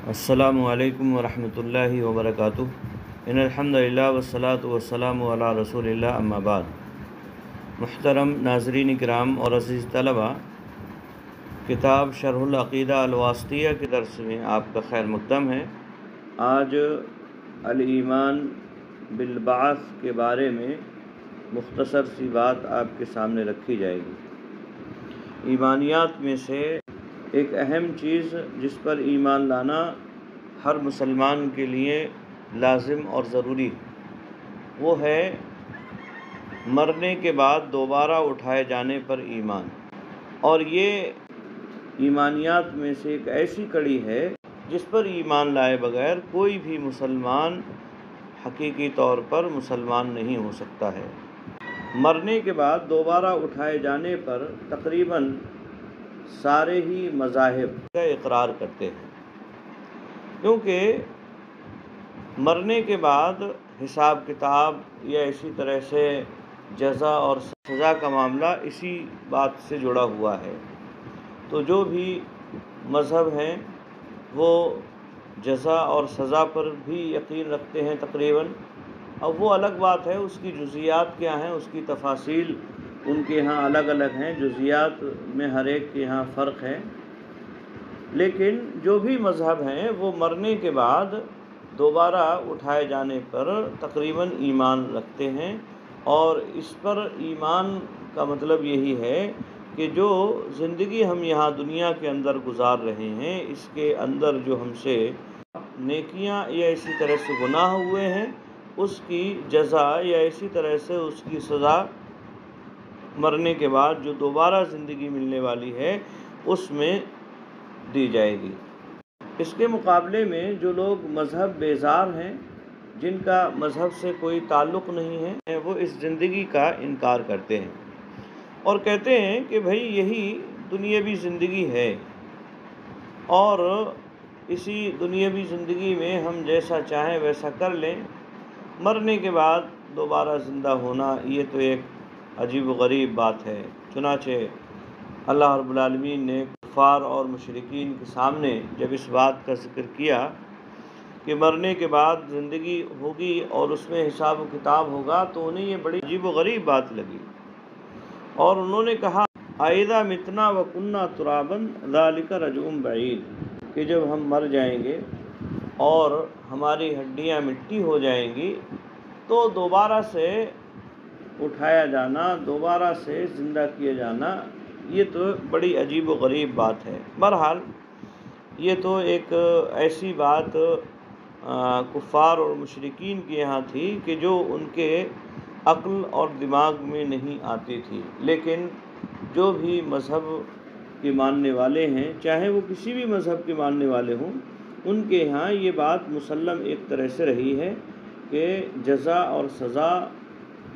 السلام علیکم ورحمۃ اللہ وبرکاتہ۔ ان الحمدللہ والصلاۃ والسلام علی رسول اللہ، اما بعد۔ محترم ناظرین کرام اور عزیز طلبہ، کتاب شرح العقیدہ الواسطیہ کے درس میں آپ کا خیر مقدم ہے۔ آج الایمان بالبعث کے بارے میں مختصر سی بات آپ کے سامنے رکھی جائے گی۔ ایمانیات میں سے ایک اہم چیز جس پر ایمان لانا ہر مسلمان کے لیے لازم اور ضروری وہ ہے مرنے کے بعد دوبارہ اٹھائے جانے پر ایمان۔ اور یہ ایمانیات میں سے ایک ایسی کڑی ہے جس پر ایمان لائے بغیر کوئی بھی مسلمان حقیقی طور پر مسلمان نہیں ہو سکتا ہے۔ مرنے کے بعد دوبارہ اٹھائے جانے پر تقریباً سارے ہی مذاہب کا اقرار کرتے ہیں، کیونکہ مرنے کے بعد حساب کتاب یا اسی طرح سے جزا اور سزا کا معاملہ اسی بات سے جڑا ہوا ہے۔ تو جو بھی مذہب ہیں وہ جزا اور سزا پر بھی یقین رکھتے ہیں تقریباً۔ اب وہ الگ بات ہے، اس کی جزیات کیا ہیں، اس کی تفاصیل ان کے ہاں الگ الگ ہیں، جزیات میں ہر ایک کے ہاں فرق ہے۔ لیکن جو بھی مذہب ہیں وہ مرنے کے بعد دوبارہ اٹھائے جانے پر تقریباً ایمان رکھتے ہیں، اور اس پر ایمان کا مطلب یہی ہے کہ جو زندگی ہم یہاں دنیا کے اندر گزار رہے ہیں اس کے اندر جو ہم سے نیکیاں یا اسی طرح سے گناہ ہوئے ہیں اس کی جزا یا اسی طرح سے اس کی سزا مرنے کے بعد جو دوبارہ زندگی ملنے والی ہے اس میں دی جائے گی۔ اس کے مقابلے میں جو لوگ مذہب بیزار ہیں، جن کا مذہب سے کوئی تعلق نہیں ہے، وہ اس زندگی کا انکار کرتے ہیں اور کہتے ہیں کہ بھئی یہی دنیاوی زندگی ہے، اور اسی دنیاوی زندگی میں ہم جیسا چاہیں ویسا کر لیں، مرنے کے بعد دوبارہ زندہ ہونا یہ تو ایک عجیب و غریب بات ہے۔ چنانچہ اللہ رب العالمین نے کفار اور مشرکین کے سامنے جب اس بات کا ذکر کیا کہ مرنے کے بعد زندگی ہوگی اور اس میں حساب و کتاب ہوگا تو انہیں یہ بڑی عجیب و غریب بات لگی، اور انہوں نے کہا اَإِذَا مِتْنَا وَكُنَّا تُرَابًا ذَلِكَ رَجْعٌ بَعِيدٌ، کہ جب ہم مر جائیں گے اور ہماری ہڈیاں مٹی ہو جائیں گی تو دوبارہ سے اٹھایا جانا، دوبارہ سے زندہ کیا جانا، یہ تو بڑی عجیب و غریب بات ہے۔ بہرحال یہ تو ایک ایسی بات کفار اور مشرکین کے یہاں تھی کہ جو ان کے عقل اور دماغ میں نہیں آتی تھی، لیکن جو بھی مذہب کے ماننے والے ہیں، چاہے وہ کسی بھی مذہب کے ماننے والے ہوں، ان کے یہاں یہ بات مسلم ایک طرح سے رہی ہے کہ جزا اور سزا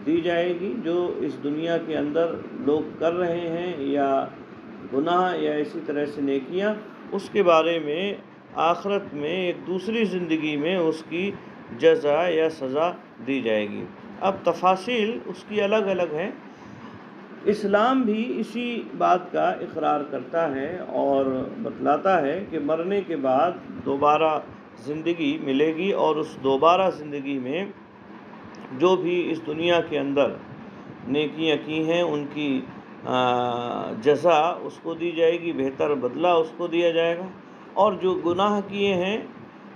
دی جائے گی۔ جو اس دنیا کے اندر لوگ کر رہے ہیں یا گناہ یا اسی طرح سے نیکیاں، اس کے بارے میں آخرت میں ایک دوسری زندگی میں اس کی جزا یا سزا دی جائے گی۔ اب تفاصیل اس کی الگ الگ ہیں۔ اسلام بھی اسی بات کا اقرار کرتا ہے اور بتلاتا ہے کہ مرنے کے بعد دوبارہ زندگی ملے گی، اور اس دوبارہ زندگی میں جو بھی اس دنیا کے اندر نیکیاں کی ہیں ان کی جزا اس کو دی جائے گی، بہتر بدلہ اس کو دیا جائے گا، اور جو گناہ کیے ہیں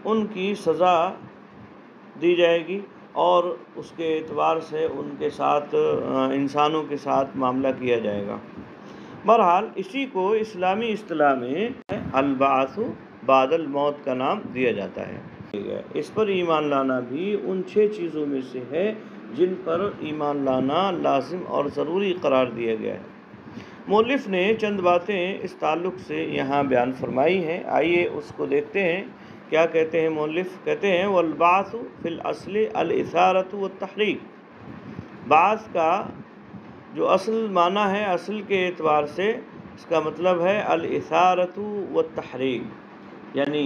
ان کی سزا دی جائے گی، اور اس کے اعتبار سے ان کے ساتھ انسانوں کے ساتھ معاملہ کیا جائے گا۔ بہرحال اسی کو اسلامی اصطلاح میں البعث بعد الموت کا نام دیا جاتا ہے۔ اس پر ایمان لانا بھی ان 6 چیزوں میں سے ہے جن پر ایمان لانا لازم اور ضروری قرار دیا گیا ہے۔ مؤلف نے چند باتیں اس تعلق سے یہاں بیان فرمائی ہیں، آئیے اس کو دیکھتے ہیں۔ کیا کہتے ہیں مؤلف؟ کہتے ہیں والبعث فی الاصل الاثارۃ والتحریک۔ بعث کا جو اصل معنی ہے، اصل کے اعتبار سے اس کا مطلب ہے الاثارۃ والتحریک، یعنی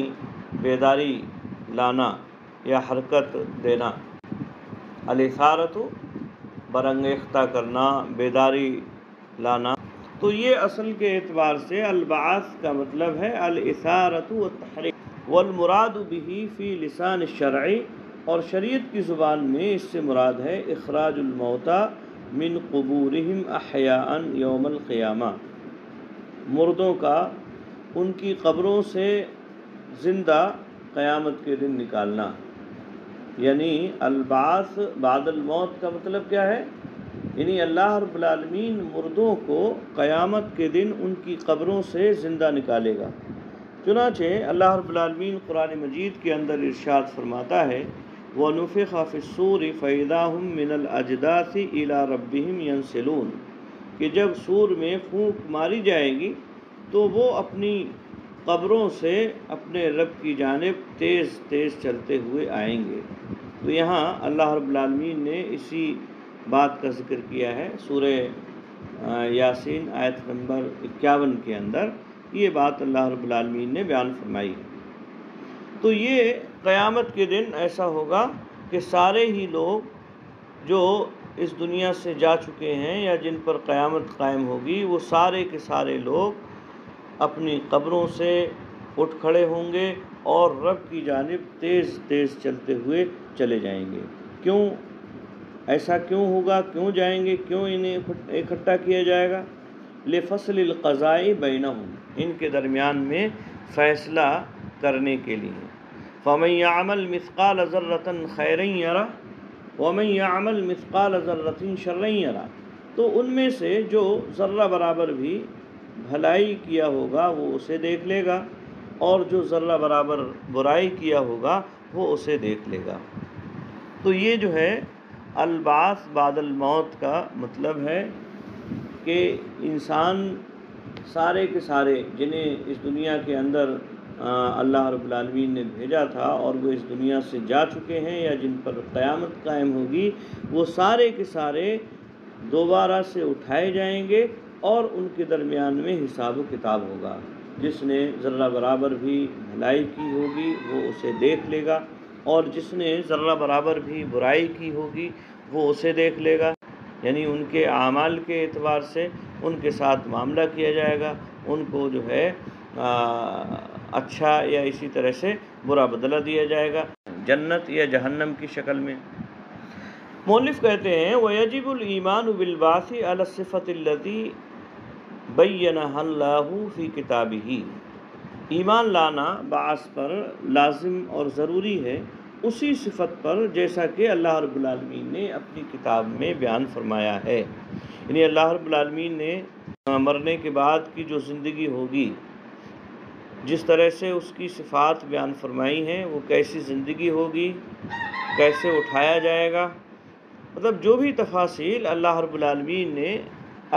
بیداری لانا یا حرکت دینا۔ الاثارۃ برانگیختہ کرنا، بیداری لانا، تو یہ اصل کے اعتبار سے البعث کا مطلب ہے الاثارۃ والتحریک۔ والمراد به فی لسان الشرعی، اور شریعت کی زبان میں اس سے مراد ہے اخراج الموتى من قبورہم احیاء یوم القیامہ، مردوں کا ان کی قبروں سے زندہ قیامت کے دن نکالنا۔ یعنی البعث بعد الموت کا مطلب کیا ہے؟ یعنی اللہ رب العالمین مردوں کو قیامت کے دن ان کی قبروں سے زندہ نکالے گا۔ چنانچہ اللہ رب العالمین قرآن مجید کے اندر ارشاد فرماتا ہے وَنُفِخَ فِي الصُّورِ فَإِذَا هُم مِّنَ الْأَجْدَاثِ إِلَىٰ رَبِّهِمْ يَنسِلُونَ، کہ جب سور میں پھونک ماری جائے گی تو وہ اپنی قبروں سے اپنے رب کی جانب تیز تیز چلتے ہوئے آئیں گے۔ تو یہاں اللہ رب العالمین نے اسی بات کا ذکر کیا ہے سورہ یاسین آیت نمبر 51 کے اندر، یہ بات اللہ رب العالمین نے بیان فرمائی ہے۔ تو یہ قیامت کے دن ایسا ہوگا کہ سارے ہی لوگ جو اس دنیا سے جا چکے ہیں یا جن پر قیامت قائم ہوگی، وہ سارے کے سارے لوگ اپنی قبروں سے اٹھ کھڑے ہوں گے اور رب کی جانب تیز تیز چلتے ہوئے چلے جائیں گے۔ کیوں ایسا کیوں ہوگا؟ کیوں جائیں گے؟ کیوں انہیں اکٹھا کیا جائے گا؟ لفصل القضاء بینہم، ان کے درمیان میں فیصلہ کرنے کے لیے۔ فمن یعمل مثقال ذرۃ خیرا یرہ ومن یعمل مثقال ذرۃ شرا یرہ، تو ان میں سے جو ذرہ برابر بھی بھلائی کیا ہوگا وہ اسے دیکھ لے گا، اور جو ذرہ برابر برائی کیا ہوگا وہ اسے دیکھ لے گا۔ تو یہ جو ہے البعث بعد الموت کا مطلب ہے کہ انسان سارے کے سارے جنہیں اس دنیا کے اندر اللہ رب العالمین نے بھیجا تھا اور وہ اس دنیا سے جا چکے ہیں یا جن پر قیامت قائم ہوگی، وہ سارے کے سارے دوبارہ سے اٹھائے جائیں گے اور ان کے درمیان میں حساب و کتاب ہوگا۔ جس نے ذرہ برابر بھی بھلائی کی ہوگی وہ اسے دیکھ لے گا، اور جس نے ذرہ برابر بھی برائی کی ہوگی وہ اسے دیکھ لے گا۔ یعنی ان کے اعمال کے اعتبار سے ان کے ساتھ معاملہ کیا جائے گا، ان کو جو ہے اچھا یا اسی طرح سے برا بدلہ دیا جائے گا، جنت یا جہنم کی شکل میں۔ مؤلف کہتے ہیں وَيَجِبُ الْإِيمَانُ بِالْبَعْثِ عَلَى الصِّفَةِ الَّتِي بَيَّنَهَا اللَّهُ فِي كِتَابِهِ، ایمان لانا بعث پر لازم اور ضروری ہے اسی صفت پر جیسا کہ اللہ رب العالمین نے اپنی کتاب میں بیان فرمایا ہے۔ یعنی اللہ رب العالمین نے مرنے کے بعد کی جو زندگی ہوگی، جس طرح سے اس کی صفات بیان فرمائی ہیں، وہ کیسی زندگی ہوگی، کیسے اٹھایا جائے گا، مطلب جو بھی تفاصیل اللہ رب العالمین نے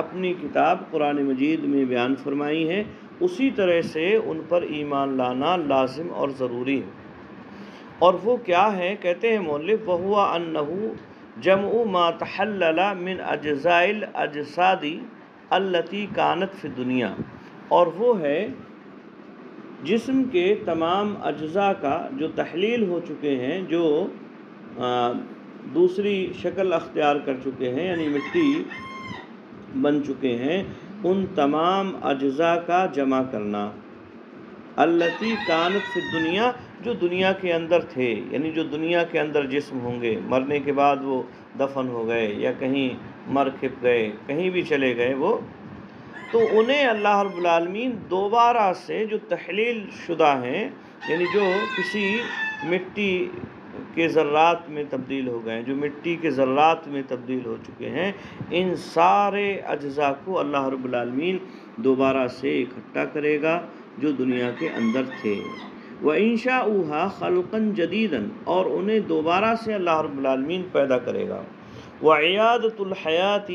اپنی کتاب قرآن مجید میں بیان فرمائی ہیں، اسی طرح سے ان پر ایمان لانا لازم اور ضروری ہے۔ اور وہ کیا ہے؟ کہتے ہیں مؤلف وَهُوَ أَنَّهُ جَمْعُ مَا تَحَلَّلَ مِنْ أَجْزَاءِ الْأَجْسَادِ الَّتِي كَانَتْ فِي الدُّنْيَا، اور وہ ہے جسم کے تمام اجزاء کا جو تحلیل ہو چکے ہیں، جو دوسری شکل اختیار کر چکے ہیں، یعنی مٹی بن چکے ہیں، ان تمام اجزاء کا جمع کرنا۔ التی کانت فی الدنیا، جو دنیا کے اندر تھے، یعنی جو دنیا کے اندر جسم ہوں گے، مرنے کے بعد وہ دفن ہو گئے یا کہیں مر کھپ گئے، کہیں بھی چلے گئے وہ، تو انہیں اللہ رب العالمین دوبارہ سے جو تحلیل شدہ ہیں، یعنی جو کسی مٹی کے ذرات میں تبدیل ہو گئے، جو مٹی کے ذرات میں تبدیل ہو چکے ہیں، ان سارے اجزاء کو اللہ رب العالمین دوبارہ سے اکٹھا کرے گا جو دنیا کے اندر تھے۔ وَإِنشَاؤُهَا خَلْقًا جَدِيدًا، اور انہیں دوبارہ سے اللہ رب العالمین پیدا کرے گا۔ وَعِيَادَةُ الْحَيَاةِ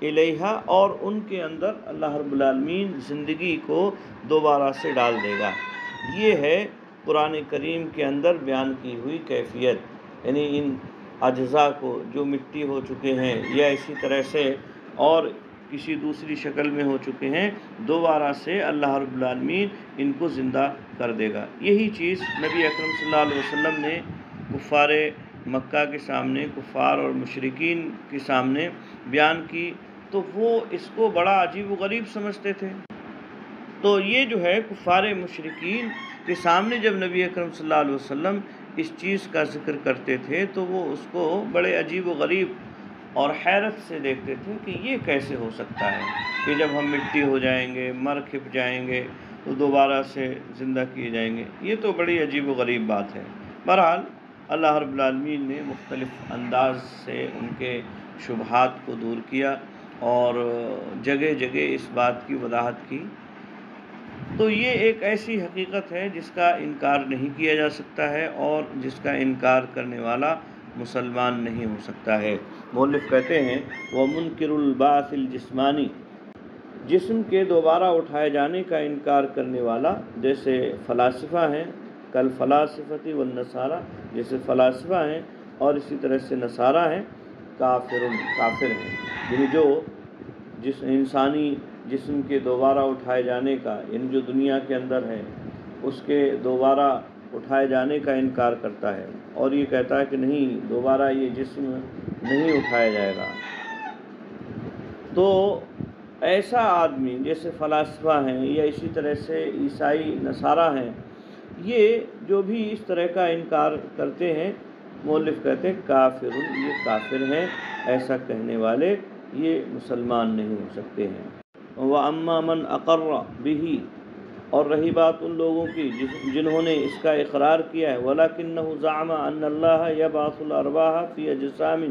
إِلَيْهَا، اور ان کے اندر اللہ رب العالمین زندگی کو دوبارہ سے ڈال دے گا۔ یہ ہے قرآن کریم کے اندر بیان کی ہوئی کیفیت، یعنی ان اجزاء کو جو مٹی ہو چکے ہیں یا اسی طرح سے اور کسی دوسری شکل میں ہو چکے ہیں، دوبارہ سے اللہ رب العالمین ان کو زندہ کر دے گا۔ یہی چیز نبی اکرم صلی اللہ علیہ وسلم نے کفار مکہ کے سامنے، کفار اور مشرکین کے سامنے بیان کی، تو وہ اس کو بڑا عجیب و غریب سمجھتے تھے۔ تو یہ جو ہے کفار مشرکین کہ سامنے جب نبی اکرم صلی اللہ علیہ وسلم اس چیز کا ذکر کرتے تھے تو وہ اس کو بڑے عجیب و غریب اور حیرت سے دیکھتے تھے کہ یہ کیسے ہو سکتا ہے کہ جب ہم مٹی ہو جائیں گے، مر کھپ جائیں گے تو دوبارہ سے زندہ کیے جائیں گے، یہ تو بڑی عجیب و غریب بات ہے۔ بہرحال اللہ رب العالمین نے مختلف انداز سے ان کے شبہات کو دور کیا اور جگہ جگہ اس بات کی وضاحت کی۔ تو یہ ایک ایسی حقیقت ہے جس کا انکار نہیں کیا جا سکتا ہے اور جس کا انکار کرنے والا مسلمان نہیں ہو سکتا ہے۔ مؤلف کہتے ہیں وَمُنْكِرُ الْبَعْثِ الْجِسْمَانِ، جسم کے دوبارہ اٹھائے جانے کا انکار کرنے والا، جیسے فلاسفہ ہیں، کل فلاسفتی والنصارہ، جیسے فلاسفہ ہیں اور اسی طرح سے نصارہ ہیں، کافر ہیں، یعنی جو جس انسانی جسم کے دوبارہ اٹھائے جانے کا، یعنی جو دنیا کے اندر ہے اس کے دوبارہ اٹھائے جانے کا انکار کرتا ہے اور یہ کہتا ہے کہ نہیں، دوبارہ یہ جسم نہیں اٹھایا جائے گا، تو ایسا آدمی جیسے فلاسفہ ہیں یا اسی طرح سے عیسائی نصارہ ہیں، یہ جو بھی اس طرح کا انکار کرتے ہیں، مؤلف کہتے ہیں کافر، یہ کافر ہیں، ایسا کہنے والے یہ مسلمان نہیں ہو سکتے ہیں۔ وَأَمَّا مَنْ أَقَرَّ بِهِ، اور رہی بات ان لوگوں کی جنہوں نے اس کا اقرار کیا ہے، وَلَكِنَّهُ زَعَمَ أَنَّ اللَّهَ يَبْعَثُ الْأَرْوَاحَ فِي أَجْسَامٍ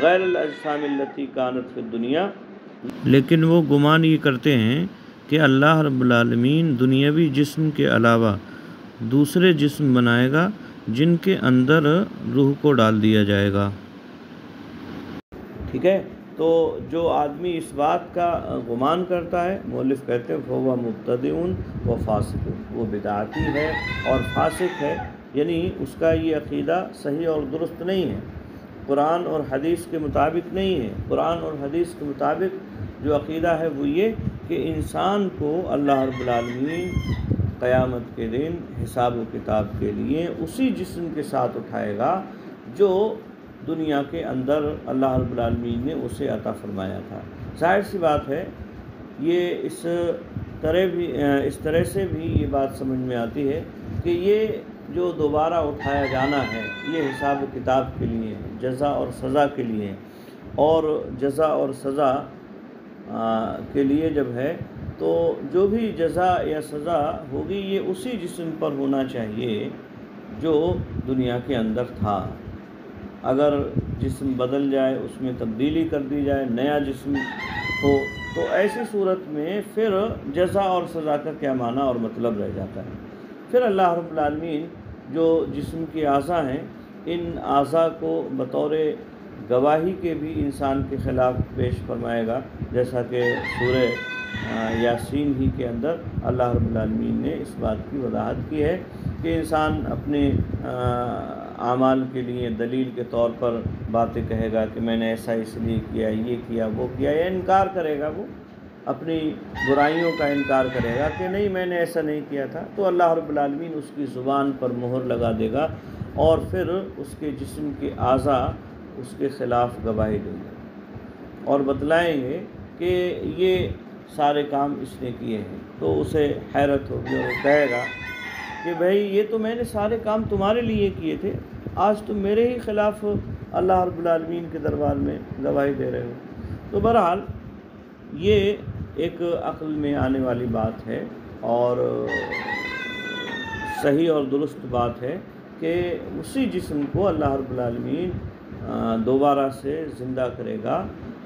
غَيْرِ الْأَجْسَامِ الَّتِي كَانَتْ فِي الدُّنْيَا، لیکن وہ گمان یہ کرتے ہیں کہ اللہ رب العالمین دنیاوی جسم کے علاوہ دوسرے جسم بنائے گا جن کے اندر روح کو ڈال دیا جائے گا۔ ٹھیک ہے، تو جو آدمی اس بات کا گمان کرتا ہے، مؤلف کہتے ہیں فَهُوَ مُبْتَدِعٌ وَفَاسِقٌ، وہ بدعتی ہے اور فاسق ہے، یعنی اس کا یہ عقیدہ صحیح اور درست نہیں ہے، قرآن اور حدیث کے مطابق نہیں ہے۔ قرآن اور حدیث کے مطابق جو عقیدہ ہے وہ یہ کہ انسان کو اللہ رب العالمین قیامت کے دن حساب و کتاب کے لیے اسی جسم کے ساتھ اٹھائے گا جو دنیا کے اندر اللہ رب العالمین نے اسے عطا فرمایا تھا۔ ظاہر سی بات ہے، یہ اس طرح سے بھی یہ بات سمجھ میں آتی ہے کہ یہ جو دوبارہ اٹھایا جانا ہے یہ حساب و کتاب کے لیے ہے، جزا اور سزا کے لیے ہے، اور جزا اور سزا کے لیے جب ہے تو جو بھی جزا یا سزا ہوگی یہ اسی جسم پر ہونا چاہیے جو دنیا کے اندر تھا۔ اگر جسم بدل جائے، اس میں تبدیلی کر دی جائے، نیا جسم ہو، تو ایسی صورت میں پھر جزا اور سزا کا کیا معنی اور مطلب رہ جاتا ہے۔ پھر اللہ رب العالمین جو جسم کے اعضاء ہیں، ان اعضاء کو بطور گواہی کے بھی انسان کے خلاف پیش فرمائے گا، جیسا کہ سورہ یاسین ہی کے اندر اللہ رب العالمین نے اس بات کی وضاحت کی ہے کہ انسان اپنے اعمال کے لیے دلیل کے طور پر باتیں کہے گا کہ میں نے ایسا اس لیے کیا، یہ کیا، وہ کیا، یا انکار کرے گا، وہ اپنی برائیوں کا انکار کرے گا کہ نہیں میں نے ایسا نہیں کیا تھا، تو اللہ رب العالمین اس کی زبان پر مہر لگا دے گا اور پھر اس کے جسم کے اعضاء اس کے خلاف گواہی دیں گے اور بتلائیں گے کہ یہ سارے کام اس نے کیے ہیں، تو اسے حیرت ہوگی اور وہ کہے گا کہ بھائی یہ تو میں نے سارے کام تمہارے لیے کیے تھے، آج تم میرے ہی خلاف اللہ رب العالمین کے دربار میں گواہی دے رہے ہو۔ تو بہرحال یہ ایک عقل میں آنے والی بات ہے اور صحیح اور درست بات ہے کہ اسی جسم کو اللہ رب العالمین دوبارہ سے زندہ کرے گا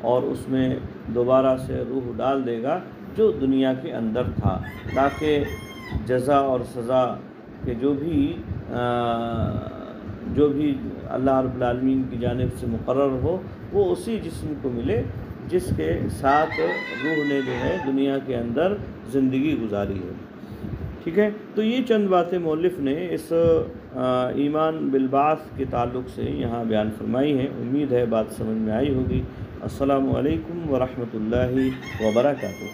اور اس میں دوبارہ سے روح ڈال دے گا جو دنیا کے اندر تھا، تاکہ جزا اور سزا کے جو بھی اللہ رب العالمین کی جانب سے مقرر ہو وہ اسی جسم کو ملے جس کے ساتھ روح نے جو ہے دنیا کے اندر زندگی گزاری ہے۔ ٹھیک ہے، تو یہ چند باتیں مؤلف نے اس ایمان بالبعث کے تعلق سے یہاں بیان فرمائی ہیں۔ امید ہے بات سمجھ میں آئی ہوگی۔ السلام علیکم ورحمۃ اللہ وبرکاتہ۔